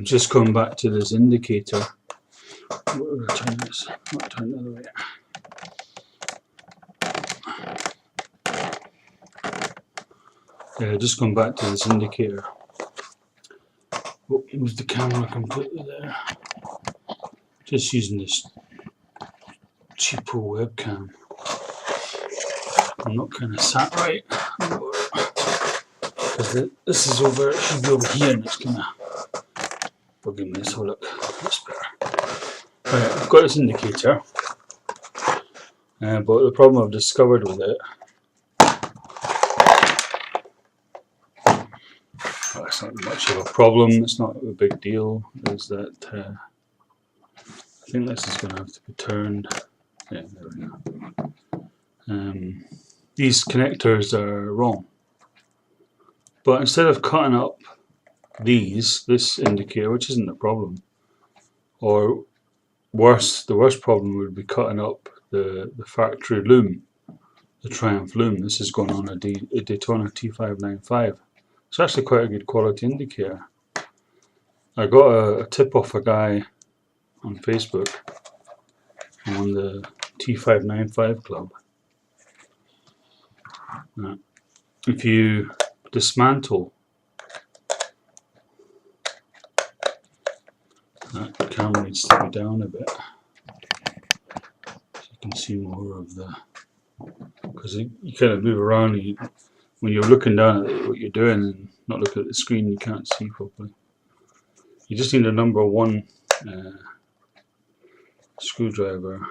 Just going back to this indicator. We'll turn this, not turn the other way. Yeah, just going back to this indicator. Move the camera completely there. Just using this cheapo webcam. I'm not kind of sat right because this is over. It should be over here, and it's kind of bugging me. So look, that's better. Right, I've got this indicator, but the problem I've discovered with it. Well, it's not much of a problem. It's not a big deal. Is that I think this is going to have to be turned. Yeah, there we go. These connectors are wrong. But instead of cutting up this indicator, which isn't a problem, or worse, the worst problem would be cutting up the factory loom, the Triumph loom. This is going on a Daytona T595. It's actually quite a good quality indicator. I got a tip off a guy on Facebook. I'm on the T595 club. If you dismantle that, the camera needs to be down a bit so you can see more of the, because you kind of move around when you're looking down at what you're doing and not looking at the screen, you can't see properly. You just need a number 1 screwdriver.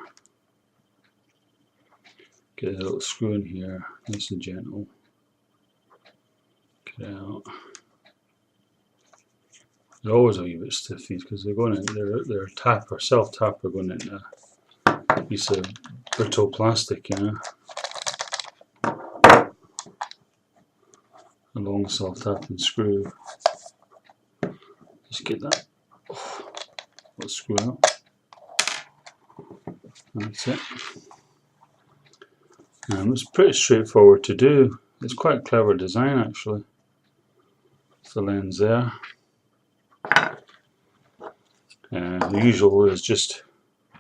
Get a little screw in here, nice and gentle. Get it out. They're always a wee bit stiff, these, because they're going in. They're tapper, self-tapper, going into a piece of brittle plastic, you know. A long self-tapping screw. Just get that. Let's screw out. That's it. It's pretty straightforward to do. It's quite a clever design, actually. It's the lens there. The usual is just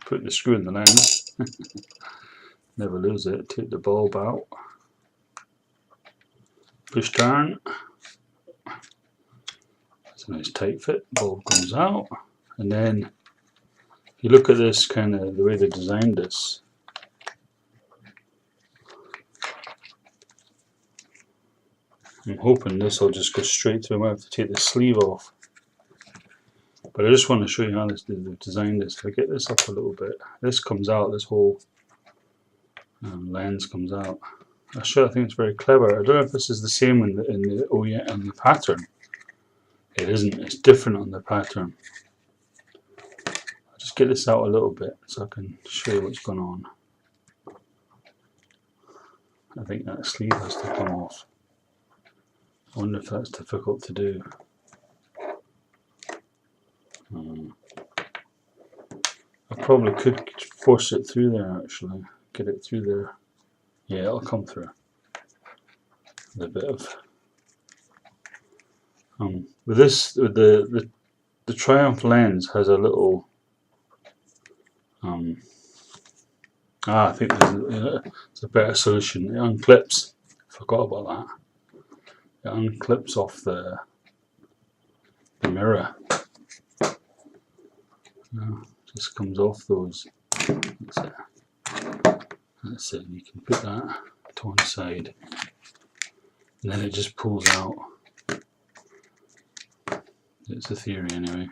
put the screw in the lens. Never lose it. Take the bulb out. Push down. It's a nice tight fit. Bulb comes out, and then if you look at this, kind of the way they designed this. I'm hoping this will just go straight through. I might have to take the sleeve off. But I just want to show you how they've designed this. If I get this up a little bit, this comes out, this whole lens comes out. I think it's very clever. I don't know if this is the same in the pattern. It isn't, it's different on the pattern. I'll just get this out a little bit so I can show you what's going on. I think that sleeve has to come off. I wonder if that's difficult to do. I probably could force it through there, actually. Get it through there. Yeah, it'll come through. A bit of with this, with the Triumph lens has a little I think there's a better solution. It unclips. Forgot about that. It unclips off the mirror. Just comes off those. That's it. That's it. You can put that to one side, and then it just pulls out. It's the theory, anyway.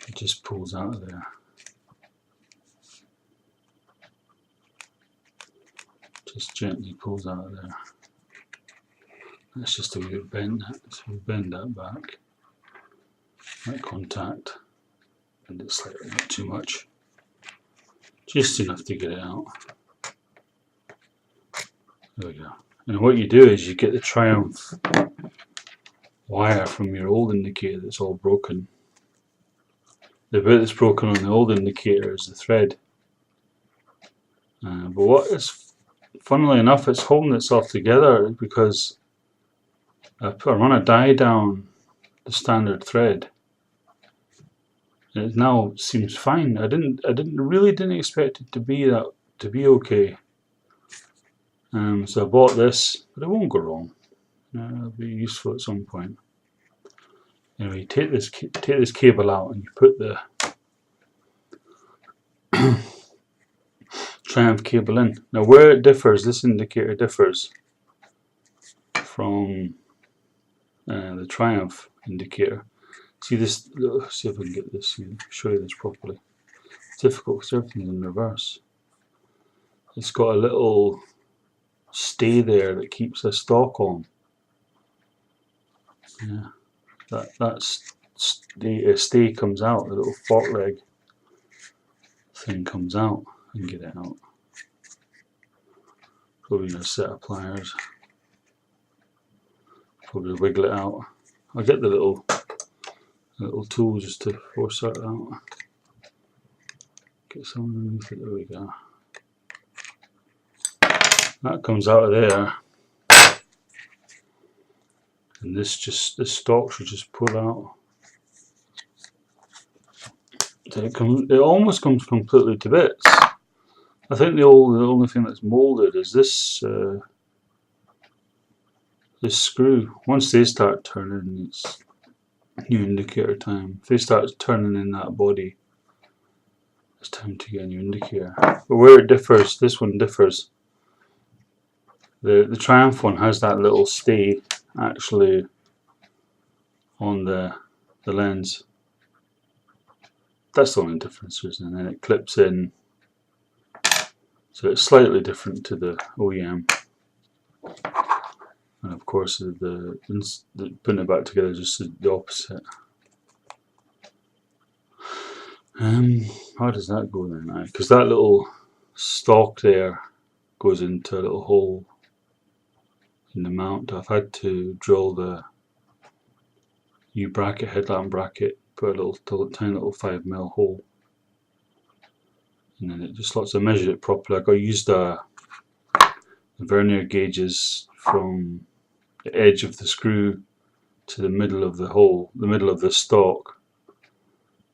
It just pulls out of there. Just gently pulls out of there. That's just a wee bit bent. So we bend that back. That contact. Bend it slightly, not too much. Just enough to get it out. There we go. And what you do is you get the Triumph wire from your old indicator that's all broken. The bit that's broken on the old indicator is the thread. But what is, funnily enough, it's holding itself together because I run a die down the standard thread, and it now seems fine. I really didn't expect it to be okay. So I bought this, but it won't go wrong. It'll be useful at some point. Anyway, you take this cable out and you put the Triumph cable in. Now, where it differs, this indicator differs from the Triumph indicator. See this? Let's see if I can get this. Show you this properly. It's difficult because everything's in reverse. It's got a little stay there that keeps the stock on. Yeah, that's the stay comes out. The little fork leg thing comes out. I can get it out. Probably need a set of pliers. Probably wiggle it out. I'll get the little tool just to force that out. Get some underneath it. There we go. That comes out of there, and this stock should just pull out. So it almost comes completely to bits. I think the only thing that's molded is this this screw. Once they start turning, it's new indicator time. If they start turning in that body, it's time to get a new indicator. But where it differs, this one differs. The Triumph one has that little stay actually on the lens. That's the only difference, and then it clips in. So it's slightly different to the OEM. And of course the putting it back together is just the opposite. How does that go then? Because that little stalk there goes into a little hole in the mount. I've had to drill the new bracket, headlamp bracket, put a tiny little 5mm hole, and then it just slots. I measured it properly. I used the vernier gauges from the edge of the screw to the middle of the hole, the middle of the stalk,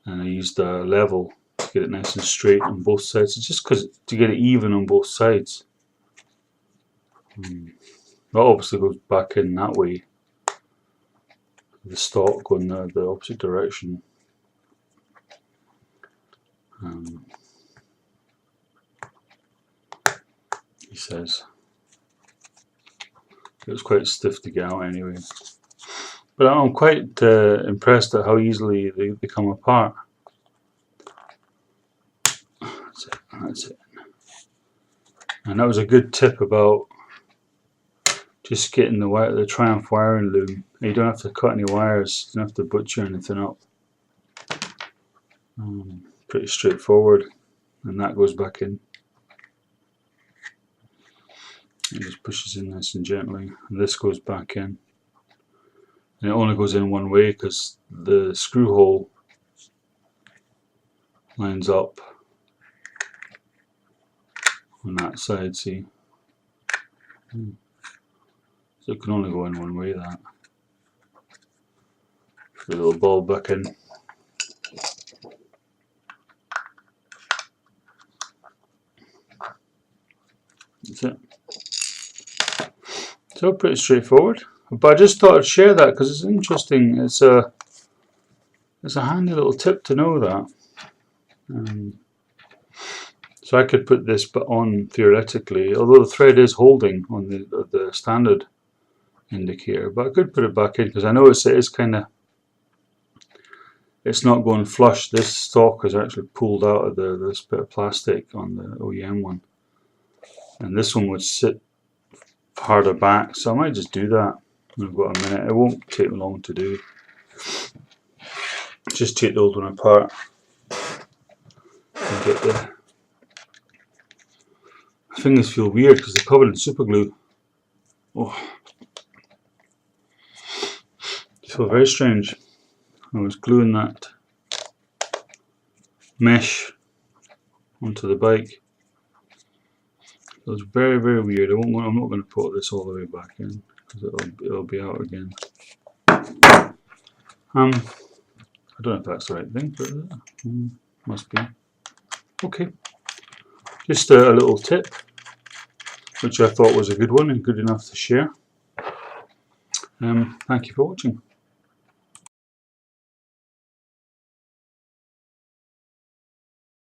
and I used a level to get it nice and straight on both sides. It's just to get it even on both sides. That obviously goes back in that way. The stalk going the opposite direction. He says it was quite stiff to get out anyway. But I'm quite impressed at how easily they come apart. That's it. And that was a good tip about just getting the Triumph wiring loom. You don't have to cut any wires, you don't have to butcher anything up. Pretty straightforward, and that goes back in. It just pushes in nice and gently, and this goes back in. And it only goes in one way because the screw hole lines up on that side, see? So it can only go in one way, that. Put the little bulb back in. That's it. So pretty straightforward. But I just thought I'd share that because it's interesting. It's a handy little tip to know that. So I could put this on theoretically, although the thread is holding on the standard indicator, but I could put it back in because I notice it is kind of, it's not going flush. This stalk is actually pulled out of this bit of plastic on the OEM one, and this one would sit harder back, so I might just do that. I've got a minute. It won't take long to do. Just take the old one apart and get the fingers feel weird because they're covered in super glue. Oh, I feel very strange. I was gluing that mesh onto the bike. It was very, very weird. I'm not going to put this all the way back in. because it'll be out again. I don't know if that's the right thing, but must be. Okay, just a little tip, which I thought was a good one and good enough to share. Thank you for watching.